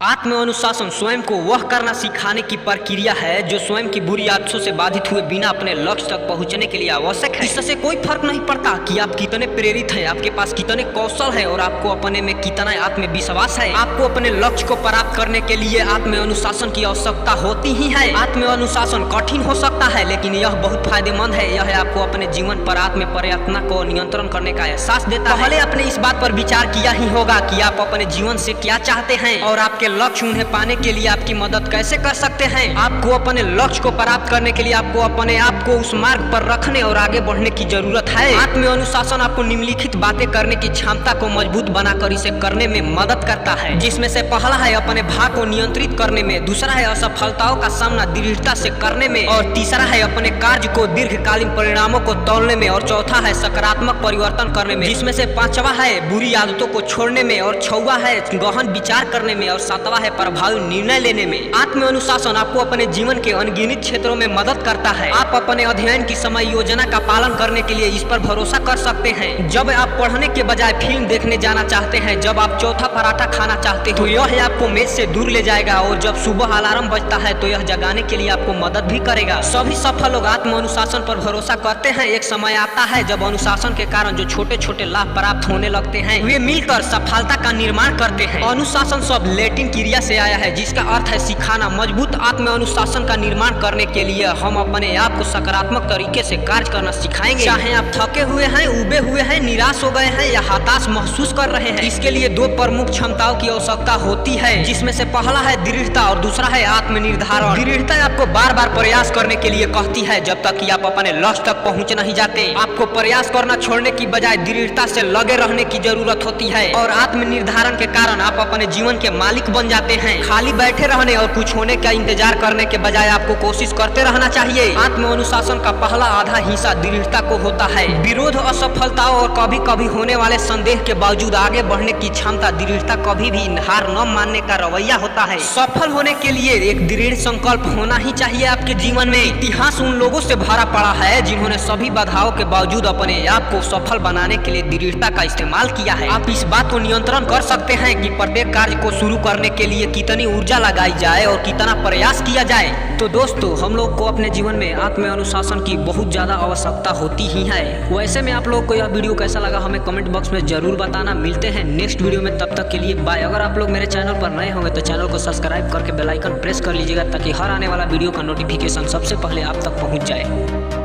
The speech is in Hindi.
आत्म अनुशासन स्वयं को वह करना सिखाने की प्रक्रिया है जो स्वयं की बुरी आदतों से बाधित हुए बिना अपने लक्ष्य तक पहुंचने के लिए आवश्यक है। इससे कोई फर्क नहीं पड़ता कि आप कितने प्रेरित हैं, आपके पास कितने कौशल है और आपको अपने में कितना आत्मविश्वास है। आपको अपने लक्ष्य को प्राप्त करने के लिए आत्म अनुशासन की आवश्यकता होती ही है। आत्म अनुशासन कठिन हो सकता है लेकिन यह बहुत फायदेमंद है। यह आपको अपने जीवन पर आत्म प्रयत्न को नियंत्रण करने का एहसास देता है। पहले आपने इस बात पर विचार किया ही होगा कि आप अपने जीवन से क्या चाहते हैं और आपके लक्ष्य उन्हें पाने के लिए आपकी मदद कैसे कर सकते हैं। आपको अपने लक्ष्य को प्राप्त करने के लिए आपको अपने आप को उस मार्ग पर रखने और आगे बढ़ने की जरूरत है। आत्म अनुशासन आपको निम्नलिखित बातें करने की क्षमता को मजबूत बनाकर इसे करने में मदद करता है, जिसमें से पहला है अपने भाग को नियंत्रित करने में, दूसरा है असफलताओं का सामना दृढ़ता से करने में और तीसरा है अपने कार्य को दीर्घकालीन परिणामों को तोड़ने में और चौथा है सकारात्मक परिवर्तन करने में, जिसमें से पांचवा है बुरी आदतों को छोड़ने में और छठवां है गहन विचार करने में और सातवां है प्रभावी निर्णय लेने में। आत्म अनुशासन आपको अपने जीवन के अनगिनत क्षेत्रों में मदद करता है। आप अपने अध्ययन की समय योजना का पालन करने के लिए इस पर भरोसा कर सकते हैं। जब आप पढ़ने के बजाय फिल्म देखने जाना चाहते हैं, जब आप चौथा पराठा खाना चाहते हैं तो यह आपको मेज से दूर ले जाएगा और जब सुबह अलार्म बजता है तो यह जगाने के लिए आपको मदद भी करेगा। सभी सफल लोग आत्म अनुशासन पर भरोसा करते हैं। एक समय आता है जब अनुशासन के कारण जो छोटे छोटे लाभ प्राप्त होने लगते हैं वे मिलकर सफलता का निर्माण करते हैं। अनुशासन शब्द लैटिन क्रिया से आया है जिसका अर्थ है सिखाना। मजबूत आत्म अनुशासन का निर्माण करने के लिए हम अपने आप को सकारात्मक तरीके से कार्य करना सिखाएंगे। चाहे आप थके हुए हैं, उबे हुए हैं, निराश हो गए हैं या हताश महसूस कर रहे हैं, इसके लिए दो प्रमुख क्षमताओं की आवश्यकता होती है, जिसमें से पहला है दृढ़ता और दूसरा है आत्म निर्धारण। दृढ़ता आपको बार बार प्रयास करने के लिए कहती है जब तक कि आप अपने लक्ष्य तक पहुंच नहीं जाते। आपको प्रयास करना छोड़ने की बजाय दृढ़ता से लगे रहने की जरूरत होती है और आत्म निर्धारण के कारण आप अपने जीवन के मालिक बन जाते हैं। खाली बैठे रहने और कुछ होने का इंतजार करने के बजाय आपको कोशिश करते रहना चाहिए। आत्म अनुशासन का पहला आधा हिस्सा दृढ़ता को होता है। विरोध, असफलताओं और कभी कभी होने वाले संदेह के बावजूद आगे बढ़ने की क्षमता दृढ़ता कभी भी हार न मानने का रवैया होता है। सफल होने के लिए एक दृढ़ संकल्प होना ही चाहिए आपके जीवन में। इतिहास उन लोगों से भरा पड़ा है जिन्होंने सभी बाधाओं के बावजूद अपने आप को सफल बनाने के लिए दृढ़ता का इस्तेमाल किया है। आप इस बात को नियंत्रण कर सकते हैं कि प्रत्येक कार्य को शुरू करने के लिए कितनी ऊर्जा लगाई जाए और कितना प्रयास किया जाए। तो दोस्तों, हम लोग को अपने जीवन में आत्म अनुशासन की बहुत ज्यादा आवश्यकता होती ही है। वैसे में आप लोग को यह वीडियो कैसा लगा हमें कमेंट बॉक्स में जरूर बताना। मिलते हैं नेक्स्ट वीडियो में, तब तक के लिए बाय। अगर आप लोग मेरे चैनल पर नए होंगे तो चैनल को सब्सक्राइब करके बेल आइकन प्रेस कर लीजिएगा ताकि हर आने वाला वीडियो का नोटिफिकेशन सबसे पहले आप तक पहुंच जाए।